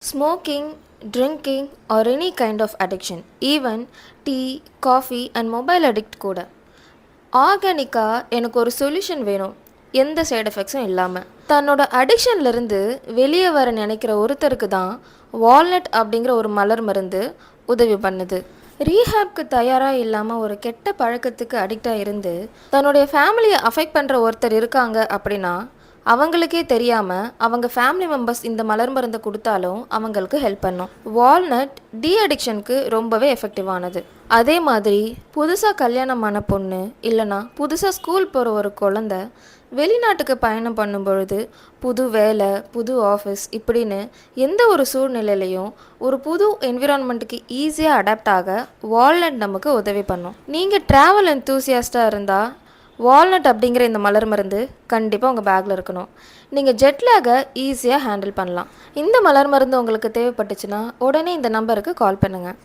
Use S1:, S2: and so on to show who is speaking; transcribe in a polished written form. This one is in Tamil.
S1: Smoking, drinking, or any kind of addiction, even tea, coffee and mobile addict கூட ஆர்கானிக்காக எனக்கு ஒரு சொல்யூஷன் வேணும், எந்த சைடு எஃபெக்ட்ஸும் இல்லாமல். தன்னோட அடிக்ஷன்லேருந்து வெளியே வர நினைக்கிற ஒருத்தருக்கு தான் வால்நட் அப்படிங்கிற ஒரு மலர் மருந்து உதவி பண்ணுது. ரீஹேப்க்கு தயாராக இல்லாமல் ஒரு கெட்ட பழக்கத்துக்கு அடிக்டாக இருந்து தன்னுடைய ஃபேமிலியை அஃபெக்ட் பண்ணுற ஒருத்தர் இருக்காங்க அப்படின்னா அவங்களுக்கே தெரியாமல் அவங்க ஃபேமிலி மெம்பர்ஸ் இந்த மலர் மருந்தை கொடுத்தாலும் அவங்களுக்கு ஹெல்ப் பண்ணும். வால்நட் டி அடிக்ஷனுக்கு ரொம்பவே எஃபெக்டிவானது. அதே மாதிரி புதுசாக கல்யாணமான பொண்ணு இல்லைனா புதுசாக ஸ்கூல் போகிற ஒரு குழந்தை வெளிநாட்டுக்கு பயணம் பண்ணும் பொழுது புது வேலை, புது ஆஃபீஸ் இப்படின்னு எந்த ஒரு சூழ்நிலையிலையும் ஒரு புது என்விரான்மெண்ட்டுக்கு ஈஸியாக அடாப்ட் ஆக வால்நட் நமக்கு உதவி பண்ணும். நீங்கள் ட்ராவல் என்தூசியாஸ்டாக இருந்தால் வால்நட் அப்படிங்கிற இந்த மலர் மருந்து கண்டிப்பாக உங்கள் பேக்கில் இருக்கணும். நீங்கள் ஜெட்லாகை ஈஸியாக ஹேண்டில் பண்ணலாம். இந்த மலர் மருந்து உங்களுக்கு தேவைப்பட்டுச்சுன்னா உடனே இந்த நம்பருக்கு கால் பண்ணுங்கள்.